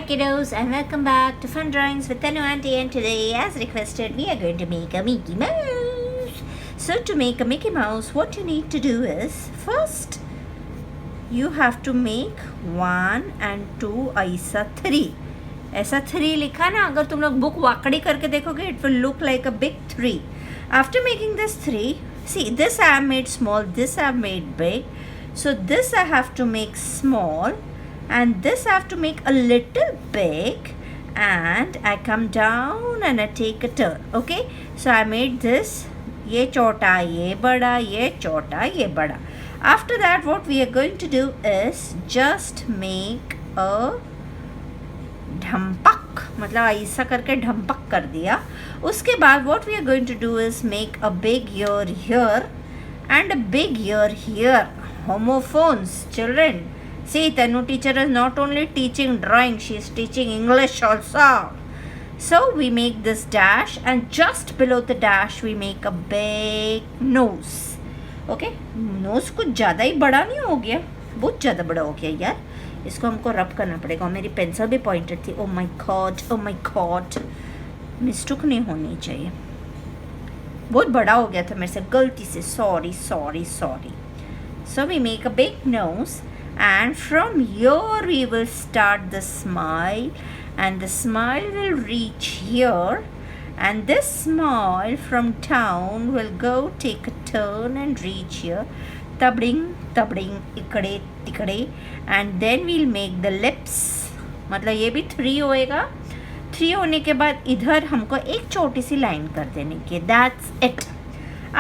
Hi kiddos and welcome back to Fun Drawings with Tanu Auntie, and today as requested we are going to make a Mickey Mouse. So to make a Mickey Mouse, what you need to do is first you have to make 1 and 2 ऐसा 3. ऐसा 3 लिखा ना, अगर तुम लोग book वाकड़ी करके देखोगे it will look like a big 3. After making this 3, see this I have made small, this I have made big. So this I have to make small and this I have to make a little big, and I come down and I take a turn. Okay, so I made this, ये छोटा ये बड़ा, ये छोटा ये बड़ा. After that what we are going to do is just make a ढम्पक, मतलब ऐसा करके ढम्पक कर दिया. उसके बाद what we are going to do is make a big ear here and a big ear here. Homophones, children. See, Tanu teacher is not only teaching drawing, she is teaching English also. So we make this dash, and just below the dash we make a big nose. Okay, nose कुछ ज़्यादा ही बड़ा नहीं हो गया, बहुत ज़्यादा बड़ा हो गया यार. इसको हमको रब करना पड़ेगा. और मेरी पेंसिल भी पॉइंटेड थी. ओ माय गॉड, मिस्टेक नहीं होनी चाहिए. बहुत बड़ा हो गया था मेरे से गलती से. Sorry. So we make a big nose, and from here we will start the smile, and the smile will reach here, and this smile from down will go take a turn and reach here. Tabding ikade tikade, and then we'll make the lips. मतलब ये भी 3 होएगा. 3 होने के बाद इधर हमको एक छोटी सी लाइन कर देने की. That's it.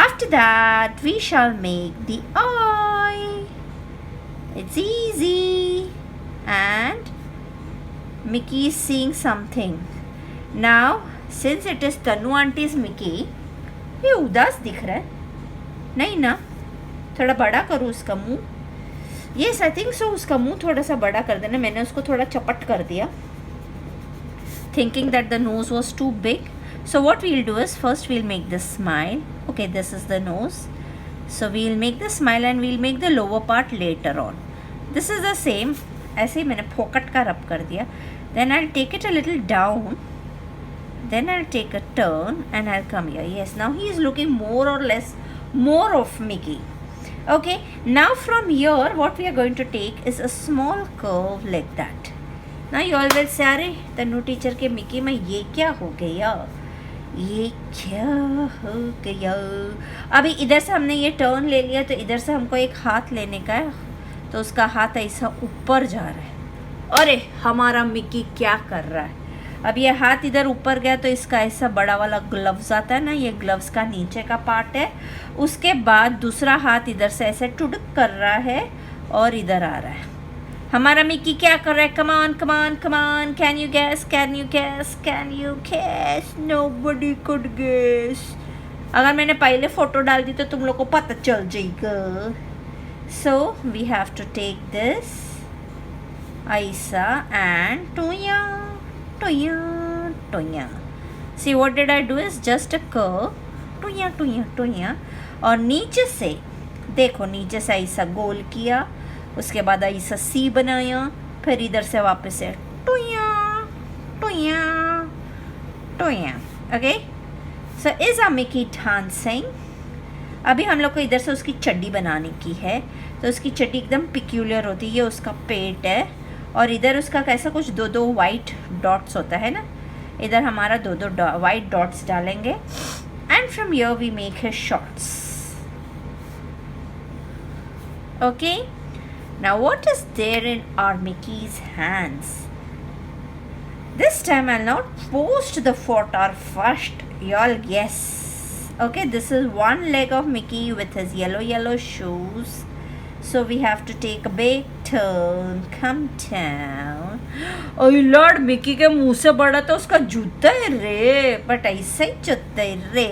After that we shall make the eye. It's easy, and Mickey is seeing something. Now since it is Tanu Auntie's Mickey, ये उदास दिख रहा है नहीं ना? थोड़ा बड़ा करूँ उसका मुंह. Yes, I think so. उसका मुंह थोड़ा सा बड़ा कर देना. मैंने उसको थोड़ा चपट कर दिया, thinking that the nose was too big. So what we'll do is first we'll make the smile. Okay, this is the nose. So we'll make the smile and we'll make the lower part later on. This is the same. ऐसे ही मैंने फोकट का रब कर दिया. Then I'll take it a little down. Then I'll take a turn and I'll come here. Yes, now he is looking more or less more of Mickey. Okay, now from here what we are going to take is a small curve like that. Now you all will say, अरे तनु teacher के Mickey में ये क्या हो गया, ये क्या हो गया. अभी इधर से हमने ये टर्न ले लिया, तो इधर से हमको एक हाथ लेने का है, तो उसका हाथ ऐसा ऊपर जा रहा है. अरे हमारा मिकी क्या कर रहा है. अब ये हाथ इधर ऊपर गया, तो इसका ऐसा बड़ा वाला ग्लव्स आता है ना, ये ग्लव्स का नीचे का पार्ट है. उसके बाद दूसरा हाथ इधर से ऐसे टुडक कर रहा है और इधर आ रहा है. हमारा मिकी क्या कर रहा है? Come on, can you guess? Nobody could guess. अगर मैंने पहले फोटो डाल दी तो तुम लोग को पता चल जाएगा. So we have to take this ऐसा एंड टोया. See what did I do is just a curve. टोया. और नीचे से देखो, नीचे से ऐसा गोल किया, उसके बाद ऐसा सी बनाया, फिर इधर से वापस से टोया. Okay, so is a Mickey dancing. अभी हम लोग को इधर से उसकी चड्डी बनाने की है, तो उसकी चड्डी एकदम पिक्यूलियर होती है. ये उसका पेट है, और इधर उसका कैसा कुछ 2 वाइट डॉट्स होता है ना. इधर हमारा 2 वाइट डॉट्स डालेंगे, and from here we make his shorts. Okay, now what is there in our Mickey's hands? This time I'll not post the photo first. Y'all guess. Okay, this is one leg of Mickey with his yellow shoes. So we have to take a big turn, come down. Oh Lord, Mickey के मुंह से बड़ा तो उसका जूता है रे, but ऐसा ही जूता है रे,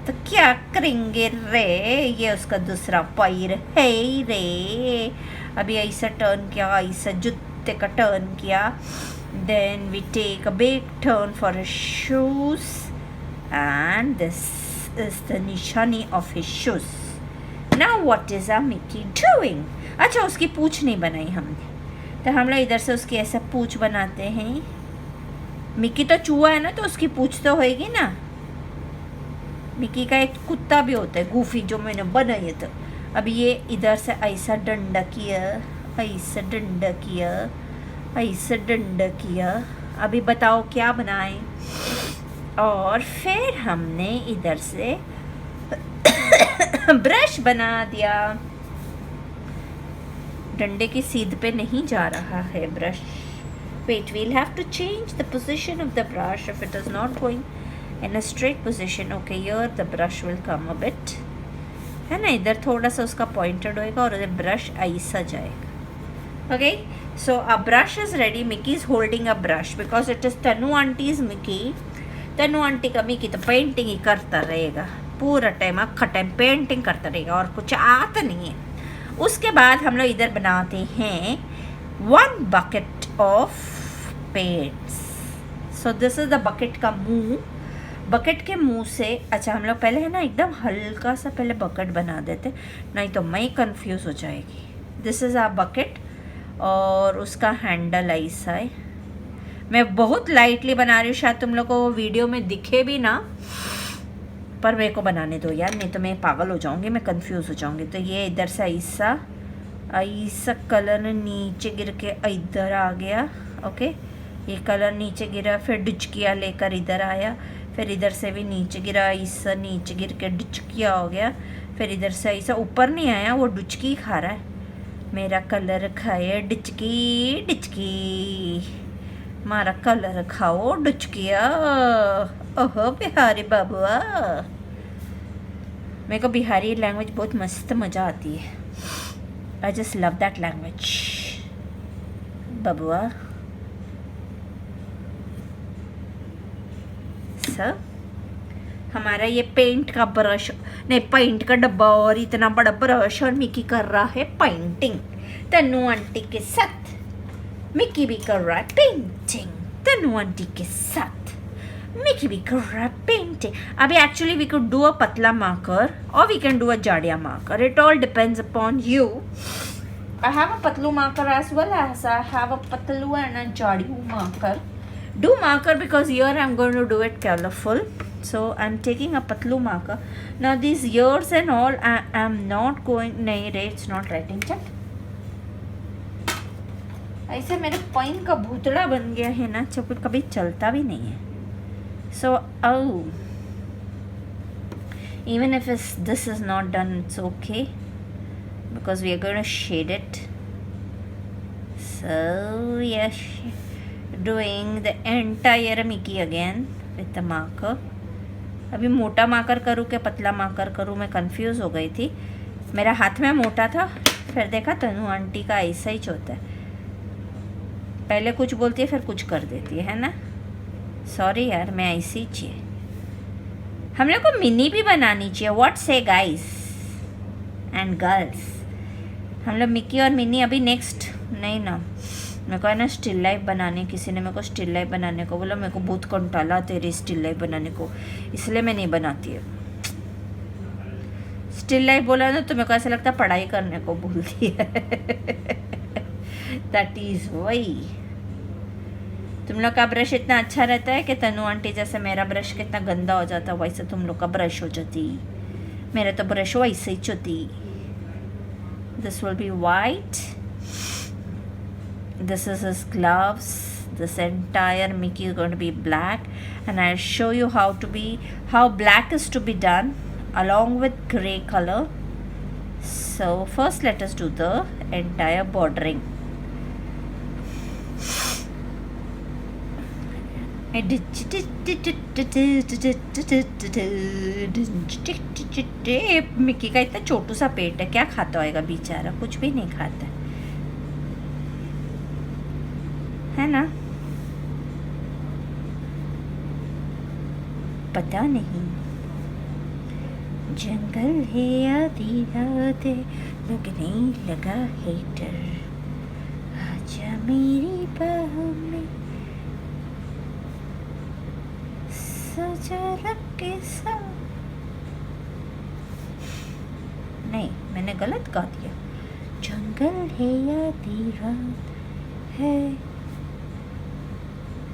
तो क्या करेंगे रे. ये उसका दूसरा पैर है रे. अभी ऐसा टर्न किया, ऐसा जूते का टर्न किया. Then we take a big turn for his shoes, and this is the निशानी of his shoes. Now what is a Mickey doing? अच्छा, उसकी पूंछ नहीं बनाई हमने. तो हम लोग इधर से उसकी ऐसे पूंछ बनाते हैं। मिकी तो चूहा है ना, तो उसकी पूंछ तो होएगी ना। मिकी का एक कुत्ता भी होता है गूफी, जो मैंने बनाया था। अभी ये इधर से ऐसा डंडा किया, ऐसा डंडा किया, ऐसा डंडा किया। अभी बताओ क्या बनाएं। और फिर हमने इधर से ब्रश बना दिया। डंडे की सीध पे नहीं जा रहा है brush. Wait, we'll have to change the position of the brush if it is not going in a straight position. Okay, here the brush will come a bit, है ना, इधर थोड़ा सा उसका पॉइंटेड होएगा और उधर ब्रश ऐसा जाएगा। Okay, so a brush is ready. Mickey is holding a brush because it is Tanu aunties Mickey. Tanu aunty का मिकी तो पेंटिंग ही करता रहेगा पूरा टाइम, अक्खा टाइम पेंटिंग करता रहेगा और कुछ आता नहीं है। उसके बाद हम लोग इधर बनाते हैं 1 bucket of paints. So this is the bucket का मुंह। बकेट के मुंह से अच्छा हम लोग पहले है ना एकदम हल्का सा पहले बकेट बना देते, नहीं तो मैं कंफ्यूज हो जाएगी। दिस इज़ आ बकेट और उसका हैंडल ऐसा है। मैं बहुत लाइटली बना रही हूँ, शायद तुम लोग को वो वीडियो में दिखे भी ना, पर मेरे को बनाने दो यार, नहीं तो मैं पागल हो जाऊँगी, मैं कंफ्यूज हो जाऊँगी। तो ये इधर से ऐसा ऐसा कलर नीचे गिर के इधर आ गया। ओके, ये कलर नीचे गिरा, फिर डिचकिया लेकर इधर आया, फिर इधर से भी नीचे गिरा, ऐसा नीचे गिर के डिचकिया हो गया, फिर इधर से ऐसा ऊपर नहीं आया, वो डुचकी खा रहा है। मेरा कलर खाए डिचकी, डिचकी मारा कलर खाओ डुचकिया। ओहो बिहारी बाबुआ, मेरे को बिहारी लैंग्वेज बहुत मस्त मज़ा आती है। I just love that language, बबुआ। सर हमारा ये पेंट का ब्रश, नहीं पेंट का डब्बा और इतना बड़ा ब्रश, और मिकी कर रहा है पेंटिंग तनु आंटी के साथ। मिकी भी कर रहा है पेंटिंग तनु आंटी के साथ। मिकी भी कर रहा है पेंटिंग। अभी actually we could do a पतला marker or we can do a जाड़िया marker. It all depends upon you. I have a patlu marker as well as I have a patlu and a jadiyu marker. Do marker because here I'm going to do it colorful. So I'm taking a patlu marker. Now these ears and all I am not going, नहीं रे, it's not writing check. ऐसे मेरे pan का भूतड़ा बन गया है ना, जब कभी चलता भी नहीं है। So oh, even if this is not done, it's okay because we are going to shade it. So yes, doing the entire Mickey again with the marker. अभी मोटा मार्कर करूँ क्या पतला मार्कर करूँ, मैं कंफ्यूज हो गई थी। मेरा हाथ में मोटा था, फिर देखा तनु आंटी का ऐसा ही होता है, पहले कुछ बोलती है फिर कुछ कर देती है ना। सॉरी यार, मैं ऐसी ही चाहिए। हम लोग को मिनी भी बनानी चाहिए। व्हाट से गाइस एंड गर्ल्स, हम लोग मिकी और मिनी अभी नेक्स्ट नहीं ना, मेरे को है ना स्टिल लाइफ बनाने, किसी ने मेरे को स्टिल लाइफ बनाने को बोला, मेरे को बहुत कंटाला तेरी स्टिल लाइफ बनाने को, इसलिए मैं नहीं बनाती है। स्टिल लाइफ बोला ना तो मेरे को ऐसा लगता है पढ़ाई करने को बोलती है। दैट इज़ वही। तुम लोग का ब्रश इतना अच्छा रहता है कि तनु आंटी जैसे मेरा ब्रश कितना गंदा हो जाता, वैसे तुम लोग का ब्रश हो जाती। मेरा तो ब्रश वैसे ही होती। This will be white, this is his gloves, this entire Mickey is going to be black and I show you how black is to be done along with grey color. So first let us do the entire bordering. Mickey का इतना छोटू सा पेट है, क्या खाता होएगा बेचारा, कुछ भी नहीं खाता है ना, पता नहीं। जंगल है आधी रात लगने लगा हीटर, आजा मेरी बाहों में के साथ। नहीं, मैंने गलत गा दिया। जंगल है आधी रात है,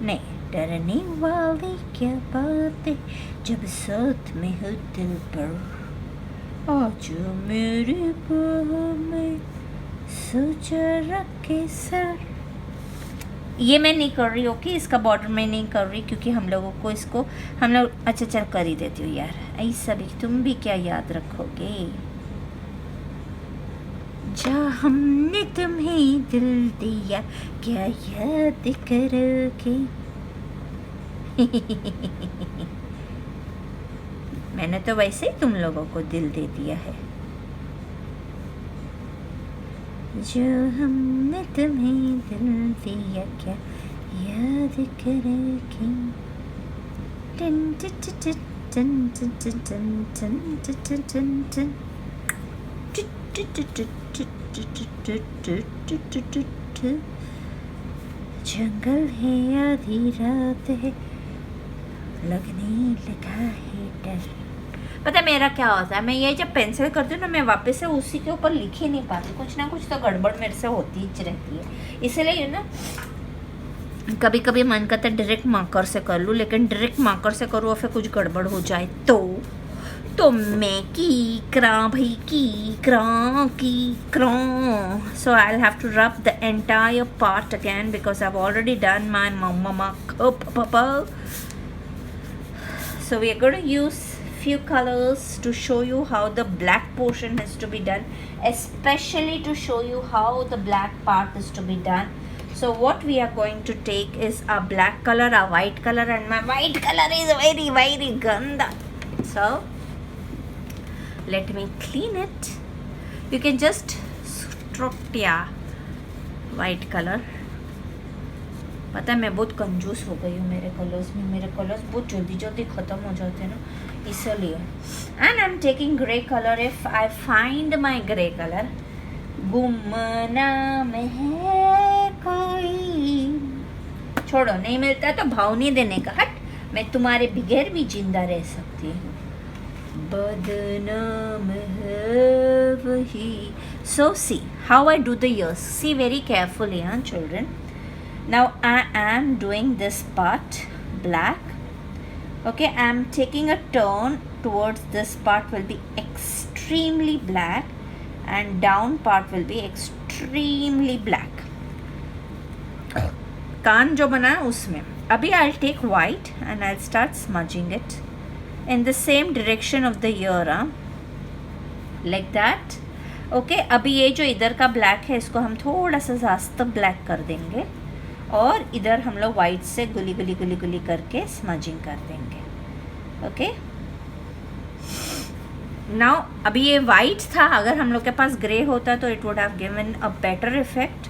नहीं, डरने वाली क्या बात है जब साथ में हो दिल पर, आज मेरे बाहों में सोचा रखे सर। ये मैं नहीं कर रही, ओके, इसका बॉर्डर मैं नहीं कर रही क्योंकि हम लोगों को इसको हम लोग अच्छा चल कर ही देती हूँ यार, ऐसा भी तुम भी क्या याद रखोगे। जहाँ हमने तुम्हें दिल दिया क्या याद करोगे। मैंने तो वैसे ही तुम लोगों को दिल दे दिया है। जो हमने तुम्हें दिल दिया क्या याद करोगे। टन टन टन टन टन टन टन टन टन टन। जंगल है आधी रात है लगने लगा है डर। पता है मेरा क्या होता है, मैं ये जब पेंसिल करती हूँ ना, मैं वापस से उसी के ऊपर लिख ही नहीं पाती, कुछ ना कुछ तो गड़बड़ मेरे से होती ही रहती है। इसलिए ना कभी कभी मन करता है डायरेक्ट मार्कर से कर लूँ, लेकिन डायरेक्ट मार्कर से करूँ और फिर कुछ गड़बड़ हो जाए तो मैं की क्रा भाई की क्रा। So I'll have to rub the entire part again because I've already done my mama cup. So we are going to use few colors to show you how the black portion has to be done, especially to show you how the black part is to be done. So what we are going to take is a black color, a white color, and my white color is very ganda. So let me clean it. You can just stroke white color. पता है मैं बहुत कंजूस हो गई हूँ मेरे colours में, मेरे कलर्स बहुत जल्दी ख़त्म हो जाते हैं ना, इसलिए। And I am taking grey colour. If I find my grey colour, गुमनाम है कोई, छोड़ो, नहीं मिलता तो भाव नहीं देने का, हट, मैं तुम्हारे बगैर भी जिंदा रह सकती हूँ, बदनाम है वही। So see how I do the ears. See very carefully, children. Now I am doing this part black. Okay, I am taking a turn towards this part will be extremely black and down part will be extremely black. कान जो बना है उसमें अभी I'll take white and I'll start smudging it in the same direction of the ear, like that. Okay, अभी ये जो इधर का ब्लैक है इसको हम थोड़ा सा ज़्यादा ब्लैक कर देंगे और इधर हम लोग वाइट से गुली करके स्मजिंग कर देंगे। ओके, नाउ अभी ये वाइट था, अगर हम लोग के पास ग्रे होता तो it would have given a better effect,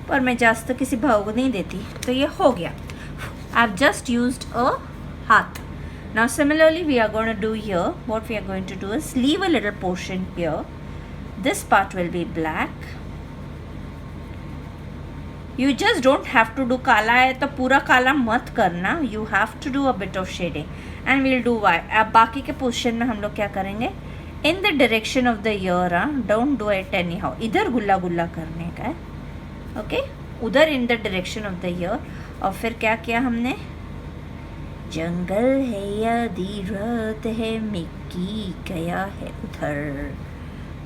पर मैं जास्त किसी भाव को नहीं देती, तो ये हो गया। I have just used a हाथ। Now similarly we are going to do here, what we are going to do is leave a little portion here. This part will be black. You just don't have to do काला है तो पूरा काला मत करना, you have to do a bit of shading and we'll do why. अब बाकी के पोर्शन में हम लोग क्या करेंगे, in the direction of the ear, don't do it anyhow, इधर गुल्ला करने का है, okay? उधर in the direction of the ear। और फिर क्या किया हमने, जंगल है आधी रात है मिक्की गया है उधर,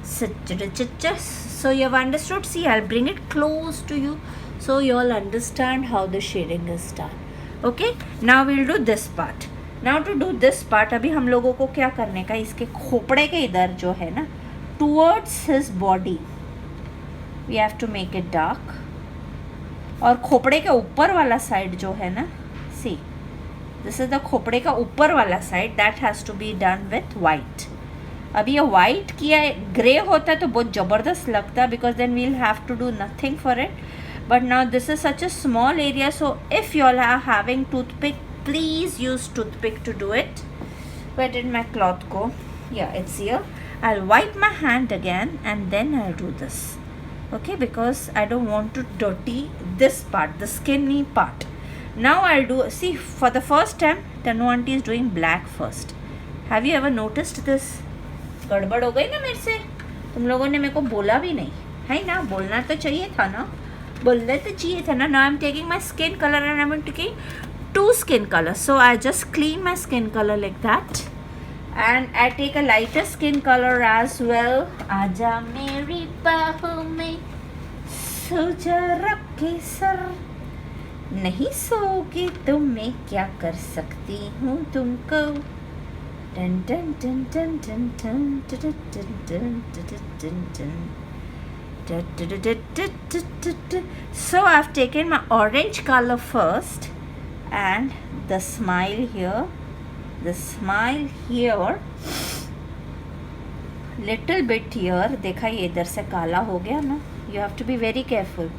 so you have understood. See, I'll bring it close to you so you all understand how the shading is done. Okay, now we'll do this part. Now to do this part, अभी हम लोगों को क्या करने का, इसके खोपड़े के इधर जो है ना, towards his body we have to make it dark, और खोपड़े के ऊपर वाला साइड जो है ना, see, दिस इज द खोपड़े का ऊपर वाला side, that has to be done with white. अभी ये वाइट किया है, ग्रे होता है तो बहुत ज़बरदस्त लगता है, because then we'll have to do nothing for it, but now this is such a small area, so if you all are having toothpick, please use toothpick to do it. Wet in my cloth को, या it's here, I will wipe my hand again and then I do this, okay, because I don't want to dirty this part, the skinny part. Now I'll do, see, for the first time Tanu aunty is doing black first. Have you ever noticed this? गड़बड़ हो गई ना मेरे से, तुम लोगों ने मेरे को बोला भी नहीं है ना, बोलना तो चाहिए था ना, बोलने तो चाहिए था ना. Now I'm taking my skin color and I'm taking 2 skin colors. So I just clean my skin color like that. And I take a lighter skin color as well. आजा मेरी बाहों में सो जा रखे सर, नहीं सोओगे तो मैं क्या कर सकती हूँ तुमको. Dun dun dun dun dun dun dun dun dun dun dun dun. So I've taken my orange color first and the smile here, little bit here. देखा ये इधर से काला हो गया ना. You have to be very careful.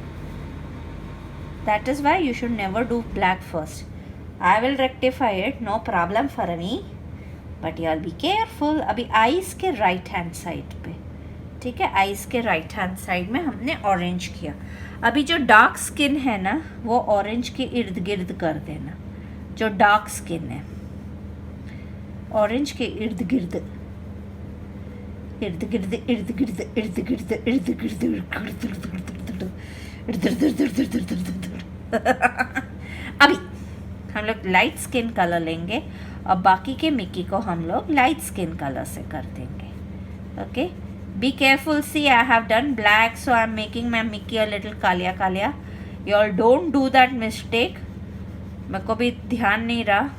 That is why you should never do black first. I will rectify it, no problem for me. But you all be careful. अभी eyes के right hand side पे, ठीक है, eyes के right hand side में हमने orange किया. अभी जो dark skin है ना वो orange के इर्द गिर्द कर देना. जो dark skin है orange के इर्द गिर्द अभी हम लोग लाइट स्किन कलर लेंगे और बाकी के मिक्की को हम लोग लाइट स्किन कलर से कर देंगे. Okay, be careful. See I have done black, so I am making my Mickey a little कालिया कालिया. You all don't do that mistake. मेरे को भी ध्यान नहीं रहा.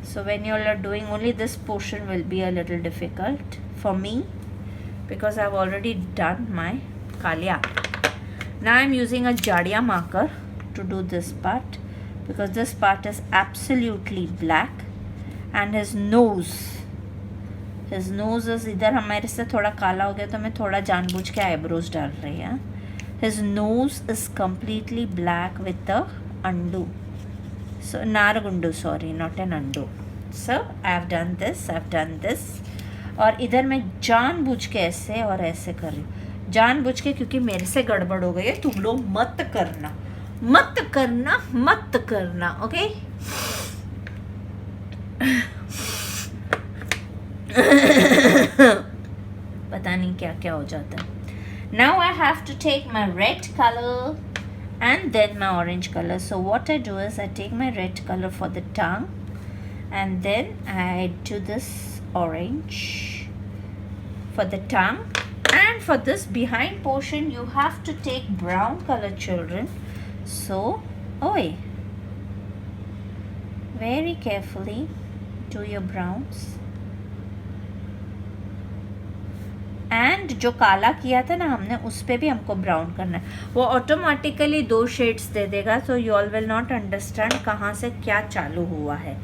So when you all are doing only this portion will be a little difficult for me because I've already done my kalia. Now I'm using a Jadia marker to do this part because this part is absolutely black and his nose is इधर हमारे से थोड़ा काला हो गया तो मैं थोड़ा जानबूझ के eyebrows डाल रही हूँ. His nose is completely black with the undo. So Naragundu, sorry, not an undo. So I've done this. और इधर मैं जानबूझ के ऐसे और ऐसे कर रही हूँ. जानबूझ के, क्योंकि मेरे से गड़बड़ हो गई है. तुम लोग मत करना. ओके. पता नहीं क्या क्या हो जाता है. Now I have to take my red color and then my orange color. So what I do is I take my red color for the tongue and then I do this orange for the tongue. And for this behind portion you have to take brown color, children. So very carefully do your browns. And जो काला किया था ना हमने उस पर भी हमको ब्राउन करना है. वो ऑटोमेटिकली 2 शेड्स दे देगा. So you all will not understand कहाँ से क्या चालू हुआ है.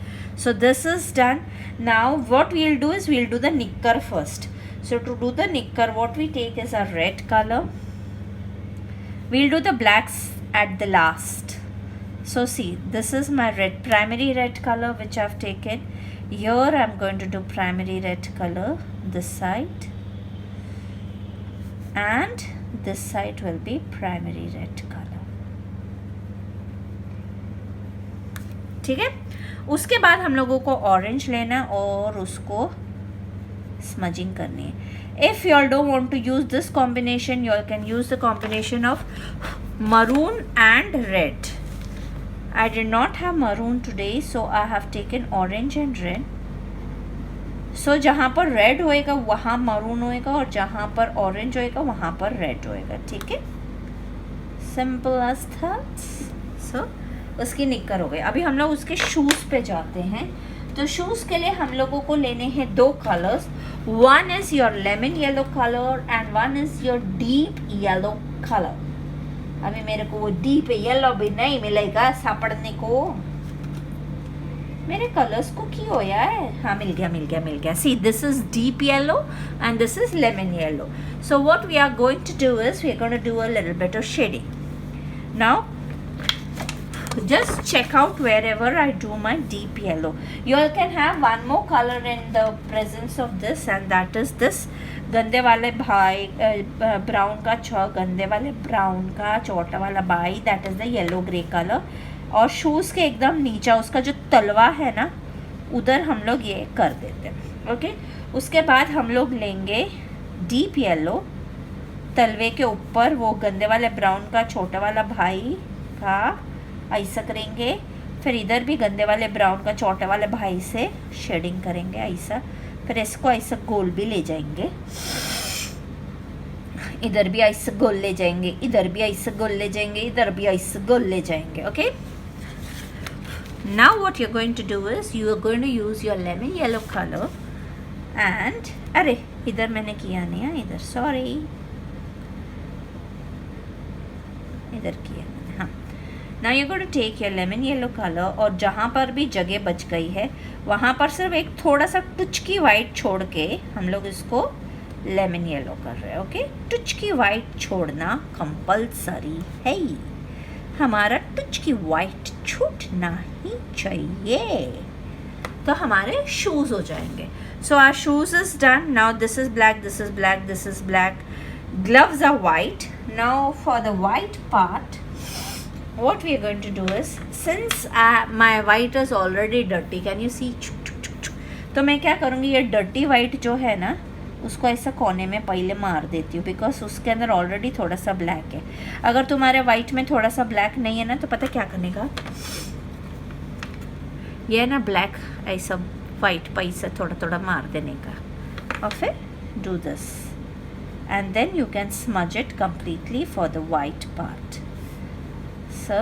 So this is done. Now what we will do is we will do the निक्कर first. So to do the निक्कर what we take is a red colour. We will do the blacks at the last. So see, this is my primary red color which I've taken. Here I'm going to do primary red color this side. And this side will be primary red color. ठीक है. उसके बाद हम लोगों को orange लेना और उसको स्मजिंग करनी है. If you all don't want to use this combination, you all can use the combination of maroon and red. I did not have maroon today, so I have taken orange and red. So जहाँ पर red होएगा वहाँ maroon होएगा और जहाँ पर orange होएगा वहाँ पर रेड होएगा. ठीक है, सिंपल एज दैट. सो उसकी निक्कर हो गई. अभी हम लोग उसके शूज़ पे जाते हैं. तो शूज़ के लिए हम लोगों को लेने हैं 2 colours. One is your lemon yellow colour and one is your deep yellow colour. अभी मेरे को वो डीप येलो भी नहीं मिलेगा सापड़ने को. मेरे कलर्स को की होया है. हाँ, मिल गया. See, this is deep yellow and this is lemon yellow. So what we are going to do is we are going to do a little bit of shading. Now just check out wherever I do my deep yellow. You all can have one more color in the presence of this and that is this गंदे वाले भाई brown का गंदे वाले brown का छोटा वाला भाई, that is the yellow grey colour. और शूज़ के एकदम नीचा उसका जो तलवा है ना उधर हम लोग ये कर देते हैं. ओके, उसके बाद हम लोग लेंगे डीप येलो तलवे के ऊपर वो गंदे वाले ब्राउन का छोटा वाला भाई का ऐसा करेंगे, फिर इधर भी गंदे वाले ब्राउन का छोटे वाले भाई से शेडिंग करेंगे ऐसा, फिर इसको ऐसा गोल भी ले जाएंगे, इधर भी ऐसा गोल ले जाएंगे, इधर भी ऐसा गोल ले जाएंगे, इधर भी ऐसा गोल ले जाएंगे. Okay, now what you're going to do is you are going to use your lemon yellow color and अरे इधर मैंने किया नहीं है, इधर सॉरी, इधर किया मैंने. हाँ, now you're going to take your lemon yellow color और जहाँ पर भी जगह बच गई है वहाँ पर सिर्फ एक थोड़ा सा टुचकी वाइट छोड़ के हम लोग इसको लेमन येलो कर रहे हैं. ओके, टुचकी वाइट छोड़ना कंपल्सरी है, हमारा टुचकी वाइट छूटना ही चाहिए, तो हमारे शूज हो जाएंगे. So our shoes is done. Now this is black, this is black, this is black. Gloves are white. Now for the white part, what we are going to do is, since my white is already dirty, can you see? तो मैं क्या करूँगी, ये dirty white जो है ना उसको ऐसा कोने में पहले मार देती हूँ, बिकॉज उसके अंदर ऑलरेडी थोड़ा सा ब्लैक है. अगर तुम्हारे वाइट में थोड़ा सा ब्लैक नहीं है ना तो पता क्या करने का, ये ना ब्लैक ऐसा वाइट पर ऐसा थोड़ा थोड़ा मार देने का, और फिर do this and then you can smudge it completely for the white part. So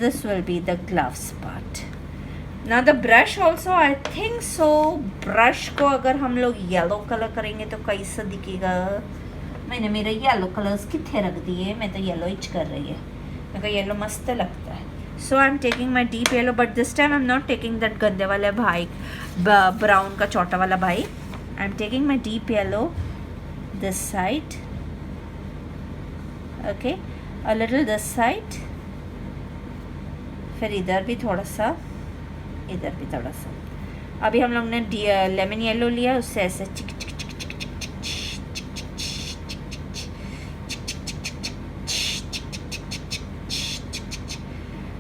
this will be the gloves part. Now the brush also, I think so, brush को अगर हम लोग येलो कलर करेंगे तो कैसा दिखेगा. मैंने मेरे येलो कलर्स कितने रख दिए, मैं तो येलो इच कर रही है, मेरे को येलो मस्त लगता है. So I'm taking my deep yellow, but this time I'm not taking that गंदे वाले भाई ब्राउन का छोटा वाला भाई. I'm taking my deep yellow this side, okay, a little this side, फिर इधर भी थोड़ा सा, इधर भी थोड़ा सा. अभी हम लोग ने लेमन येलो लिया, उससे ऐसे चिक चिक चिक चिक चिक चिक.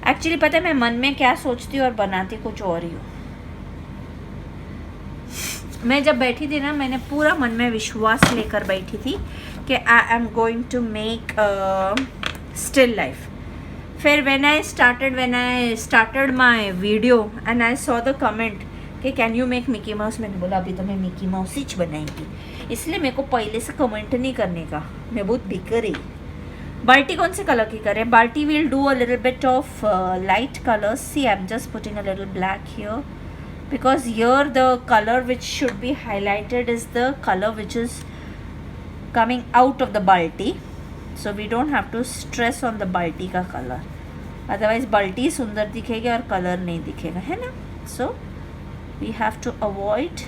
एक्चुअली पता है मैं मन में क्या सोचती हूँ और बनाती कुछ और ही हूँ. मैं जब बैठी थी ना, मैंने पूरा मन में विश्वास लेकर बैठी थी कि I am going to make still life. फिर when I started my video and I saw the comment कि can you make Mickey Mouse, मैंने बोला अभी तो मैं मिकी माउस ही बनाएंगी, इसलिए मेरे को पहले से कमेंट नहीं करने का, मैं बहुत बिकरी. बाल्टी कौन से कलर की करें? बाल्टी will do a little bit of light colours. See I am just putting a little black here, because here the color which should be highlighted is the color which is coming out of the balti, so we don't have to stress on the balti का color, otherwise balti सुंदर दिखेगी और color नहीं दिखेगा, है ना. So we have to avoid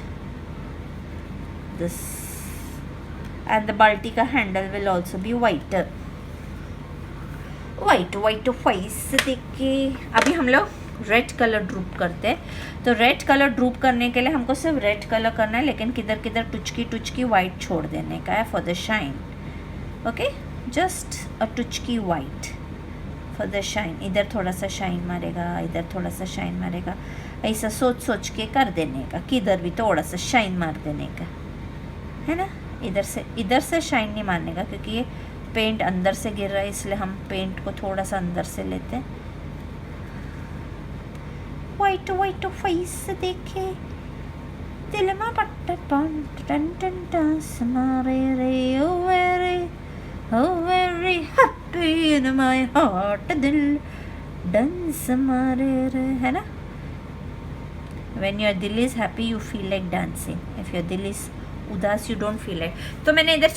this, and the balti का handle will also be whiter. white face देखिए. अभी हम लोग रेड कलर ड्रूप करते हैं, तो रेड कलर ड्रूप करने के लिए हमको सिर्फ रेड कलर करना है, लेकिन किधर किधर टुचकी वाइट छोड़ देने का है for the shine. Okay, just a टुचकी वाइट फॉर द शाइन. इधर थोड़ा सा शाइन मारेगा, इधर थोड़ा सा शाइन मारेगा, ऐसा सोच के कर देने का, किधर भी थोड़ा सा शाइन मार देने का, है ना. इधर से शाइन नहीं मारने का, क्योंकि ये पेंट अंदर से गिर रहा है, इसलिए हम पेंट को थोड़ा सा अंदर से लेते हैं. वाइट फेस देखे दिल में पट्ट टन टन टस मारे रे, oh very happy in my heart, दिल डांस मारे रे, है ना. व्हेन योर दिल is happy you feel like dancing, if your दिल इज उदास यू डोंट फील लाइक. तो मैंने इधर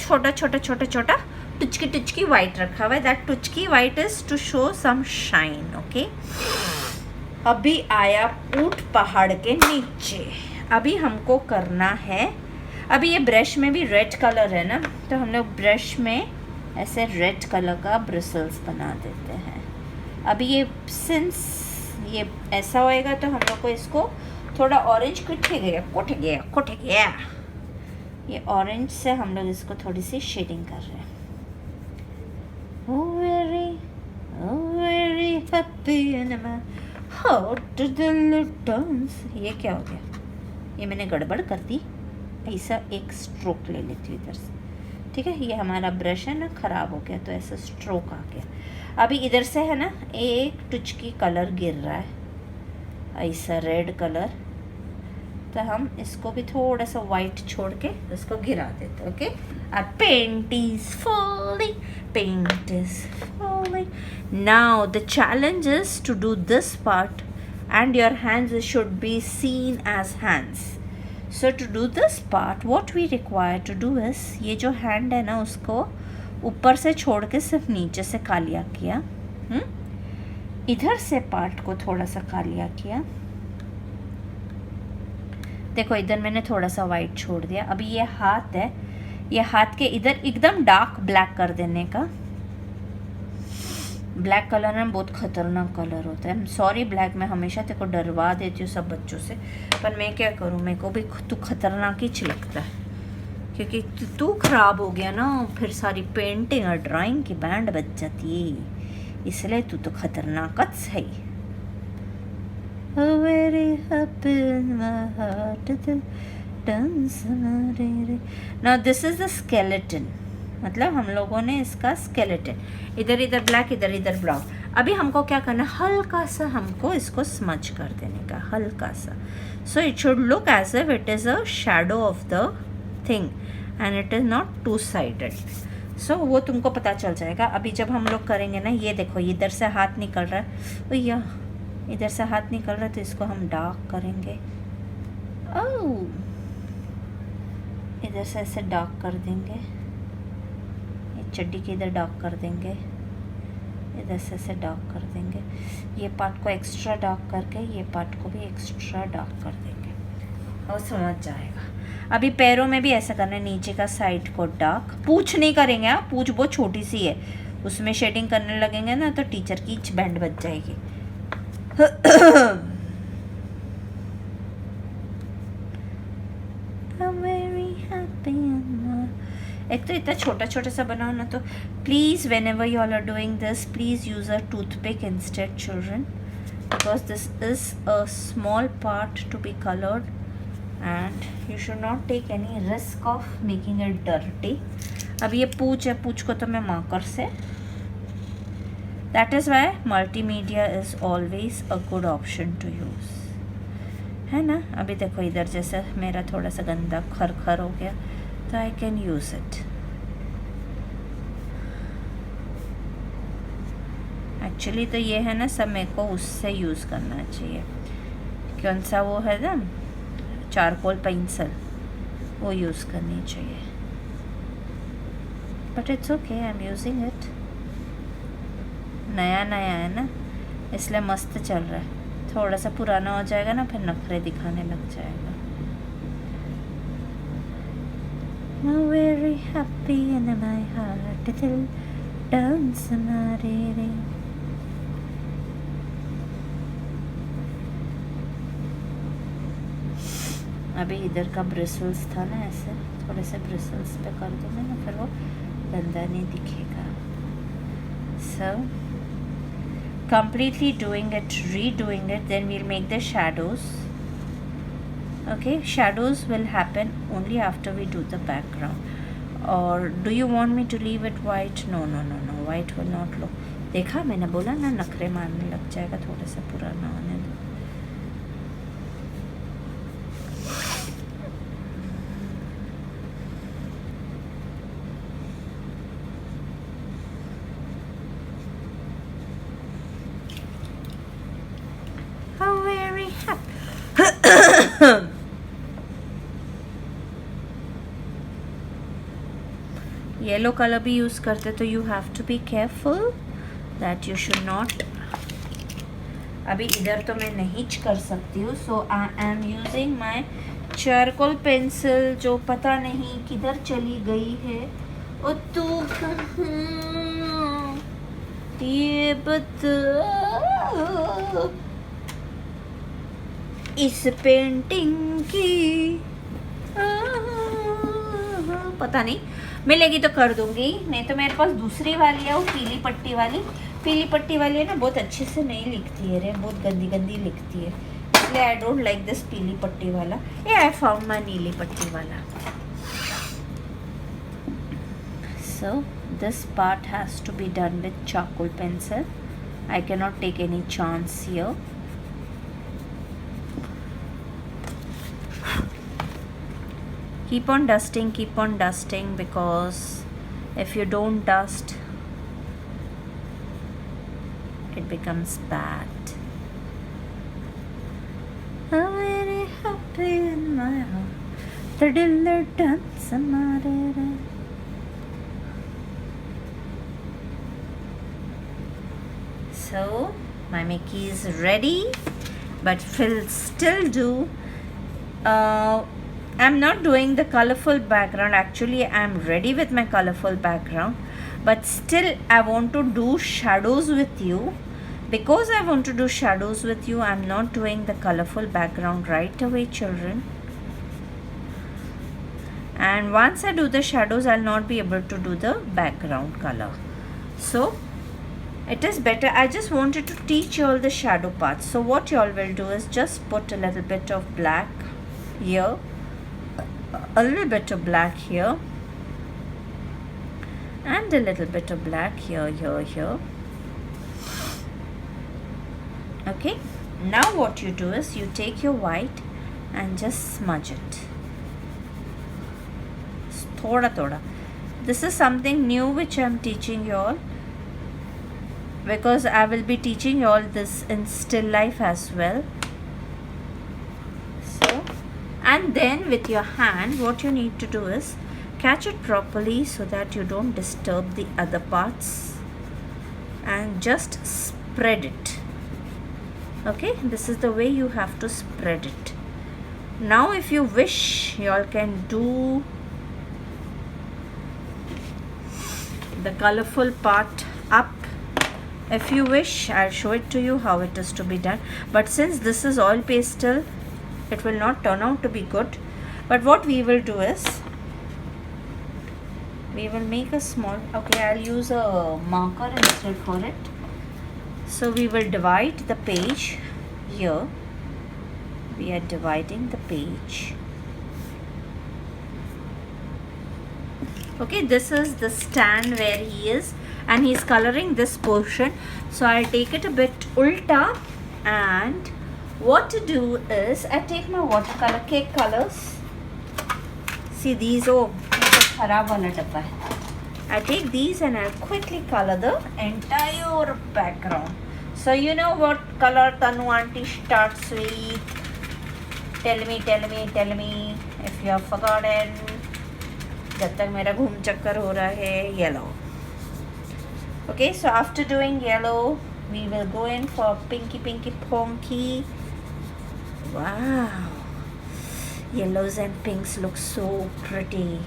छोटा टुचकी वाइट रखा हुआ है. दैट टुचकी white is to show some shine. Okay, अभी आया ऊंट पहाड़ के नीचे. अभी हमको करना है, अभी ये ब्रश में भी रेड कलर है ना, तो हम लोग ब्रश में ऐसे रेड कलर का ब्रिसल्स बना देते हैं. अभी ये सिंस ये ऐसा होएगा तो हम लोग को इसको थोड़ा ऑरेंज कोट गया, ये ऑरेंज से हम लोग इसको थोड़ी सी शेडिंग कर रहे हैं. वेरी हैप्पी हार्ट दिल डांस. ये क्या हो गया, ये मैंने गड़बड़ कर दी. ऐसा एक स्ट्रोक ले लेती हूँ इधर से, ठीक है। ये हमारा ब्रश है ना, ख़राब हो गया तो ऐसा स्ट्रोक आ गया। अभी इधर से है ना एक टुचकी कलर गिर रहा है ऐसा रेड कलर, तो हम इसको भी थोड़ा सा वाइट छोड़ के इसको गिरा देते। ओके, और paint is falling, paint is falling. Now the challenge is to do this part and your hands should be seen as hands. So to do this part what we require to do is, ये जो hand है ना उसको ऊपर से छोड़ के सिर्फ नीचे से कालिया किया, इधर से पार्ट को थोड़ा सा कालिया किया। देखो इधर मैंने थोड़ा सा वाइट छोड़ दिया। अभी ये हाथ है, ये हाथ के इधर एकदम डार्क ब्लैक कर देने का। ब्लैक कलर में बहुत ख़तरनाक कलर होता है। सॉरी ब्लैक, मैं हमेशा तेरे को डरवा देती हूँ सब बच्चों से, पर मैं क्या करूँ, मेरे को भी तू खतरनाक ही लगता है, क्योंकि तू ख़राब हो गया ना, फिर सारी पेंटिंग और ड्राइंग की बैंड बज जाती है, इसलिए तू तो खतरनाक है। Now this is the skeleton, मतलब हम लोगों ने इसका स्केलेटन, इधर इधर ब्लैक, इधर इधर ब्राउन। अभी हमको क्या करना, हल्का सा हमको इसको स्मच कर देने का, हल्का सा। So it should look as if it is a shadow of the thing and it is not two sided. सो वो तुमको पता चल जाएगा। अभी जब हम लोग करेंगे ना, ये देखो इधर से हाथ निकल रहा है, या इधर से हाथ निकल रहा है, तो इसको हम डार्क करेंगे। ओह, इधर से ऐसे डार्क कर देंगे, चड्डी के इधर डार्क कर देंगे, इधर से ऐसे डार्क कर देंगे। ये पार्ट को एक्स्ट्रा डार्क करके ये पार्ट को भी एक्स्ट्रा डार्क कर देंगे, और समझ जाएगा। अभी पैरों में भी ऐसा करना है, नीचे का साइड को डार्क। पूछ नहीं करेंगे, हाँ पूछ बहुत छोटी सी है, उसमें शेडिंग करने लगेंगे ना तो टीचर की बैंड बज जाएगी। एक तो इतना छोटा छोटा सा बनाओ ना, तो please whenever you all are doing this, please use a toothpick instead children, because this is a small part to be coloured and you should not take any risk of making it dirty. अब ये पूछ है, पूछ को तो मैं marker से, that is why multimedia is always a good option to use, है ना। अभी देखो इधर जैसे मेरा थोड़ा सा गंदा खर हो गया, तो I can use it. Actually तो ये है ना, सब मेरे को उससे यूज़ करना चाहिए, कौन सा वो है ना, चारकोल पेंसिल, वो यूज़ करनी चाहिए। But it's okay, I am using it. नया नया है ना, इसलिए मस्त चल रहा है। थोड़ा सा पुराना हो जाएगा ना, फिर नखरे दिखाने लग जाएगा। I'm very happy in my heart, it'll dance हमारे रे। अभी इधर का ब्रिसल्स था ना, ऐसे थोड़े से ब्रिसल्स पे कर दूँगा ना, फिर वो गंदा नहीं दिखेगा। So completely doing it, redoing it, then we'll make the shadows. Okay, shadows will happen only after we do the background. Or do you want me to leave it white? No, white will not look. देखा, मैंने बोला ना नखरे मारने लग जाएगा, थोड़ा सा पुराना होने दो। How very happy. Yellow colour भी यूज़ करते, तो you have to be careful that you should not. अभी इधर तो मैं नहीं कर सकती हूँ, so I am using my charcoal pencil, जो पता नहीं किधर चली गई है। और तू कहाँ, ये बता इस पेंटिंग की, पता नहीं, मिलेगी तो कर दूंगी, नहीं तो मेरे पास दूसरी वाली है, वो पीली पट्टी वाली है ना, बहुत अच्छे से नहीं लिखती है रे, बहुत गंदी लिखती है, इसलिए आई डोंट लाइक दिस पीली पट्टी वाला। ये आई फाउंड माई नीली पट्टी वाला। So this part has to be done with charcoal pencil. I cannot take any chance here. Keep on dusting, because if you don't dust, it becomes bad. I'm very happy in my heart. The diller dance. So my Mickey is ready, but will still do. I'm not doing the colorful background. Actually, I'm ready with my colorful background, but still I want to do shadows with you. Because I want to do shadows with you, I'm not doing the colorful background right away, children. And once I do the shadows, I'll not be able to do the background color. So it is better. I just wanted to teach you all the shadow parts. So what you all will do is just put a little bit of black here, a little bit of black here, and a little bit of black here. Okay, now what you do is you take your white and just smudge it. Thoda. This is something new which I am teaching you all, because I will be teaching you all this in still life as well. So, and then with your hand, what you need to do is catch it properly so that you don't disturb the other parts, and just spread it. Okay, this is the way you have to spread it. Now if you wish, you all can do the colorful part up. If you wish, I'll show it to you how it is to be done, but since this is oil pastel, it will not turn out to be good. But what we will do is we will make a small, okay, I'll use a marker instead for it. So we will divide the page here. We are dividing the page. Okay, this is the stand where he is, and he is coloring this portion. So I'll take it a bit ulta, and what to do is I take my watercolor cake colors. See these, oh, kharab wala dabba hai. I take these and I'll quickly color the entire background. So you know what color Tanu auntie starts with? Tell me if you have forgotten. जब तक मेरा घूम चक्कर हो रहा है, yellow. Okay, so after doing yellow, we will go in for pinky ponky. Wow, yellows and pinks look so pretty.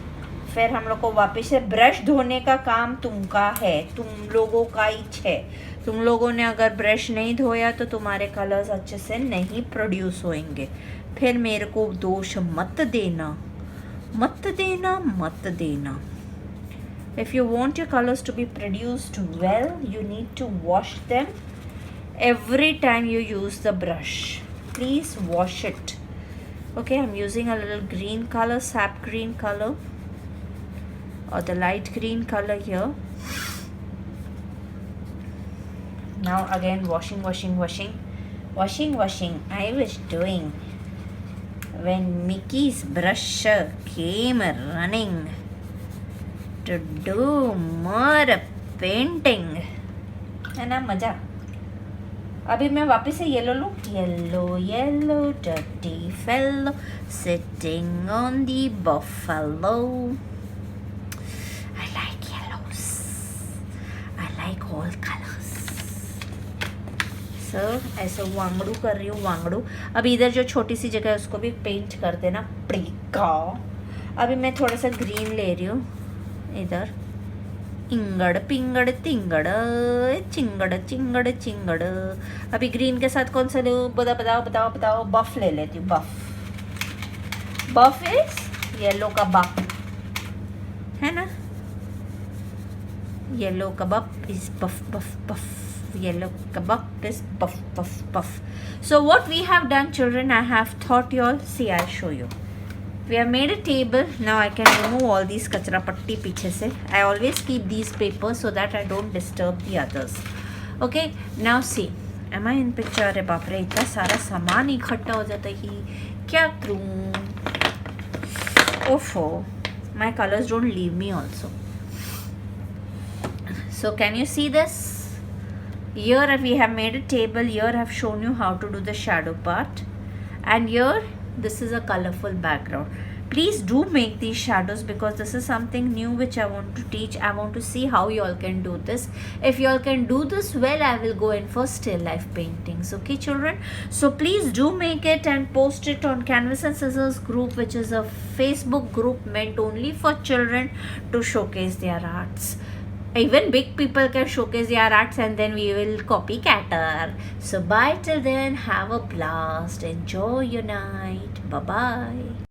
फिर हम लोग को वापस से ब्रश धोने का काम तुमका है, तुम लोगों का ही है. तुम लोगों ने अगर ब्रश नहीं धोया तो तुम्हारे कलर्स अच्छे से नहीं प्रोड्यूस होंगे. फिर मेरे को दोष मत देना. If you want your colors to be produced well, you need to wash them every time you use the brush. Please wash it. Okay, I'm using a little green color, sap green color, or the light green color here. Now again washing. I was doing when Mickey's brush came running to do more painting. है ना मजा. अभी मैं वापस से yellow लूँ. Yellow dirty fellow sitting on the buffalo. I like yellows. I like all colors. So ऐसे वांगड़ू कर रही हूँ, वांगड़ू. अभी इधर जो छोटी सी जगह है उसको भी पेंट कर देना प्लीका. अभी मैं थोड़ा सा ग्रीन ले रही हूँ इधर. इंगड़ पिंगड़ तिंगड़ चिंगड़. अभी ग्रीन के साथ कौन सा लूँ? बताओ. बफ ले लेती हूँ. बफ इज येलो का बफ है ना. येलो का buff is buff. Yellow kebab is puff. So what we have done, children, I have taught you all. See, I'll show you. We have made a table. Now I can remove all these kachra patti piche se. I always keep these papers so that I don't disturb the others. Okay, now see. Am I in picture? अरे बाप रे, इतना सारा सामान इकट्ठा हो जाता है, क्या करूँ? Oofo, my colors don't leave me also. So can you see this? Here we have made a table. Here I have shown you how to do the shadow part, and here this is a colorful background. Please do make these shadows because this is something new which I want to teach. I want to see how you all can do this. If you all can do this well, I will go in for still life paintings. Okay, children? So please do make it and post it on Canvas and Scissors group, which is a Facebook group meant only for children to showcase their arts. Even big people can showcase their arts and then we will copycat her. So bye till then. Have a blast. Enjoy your night. Bye-bye.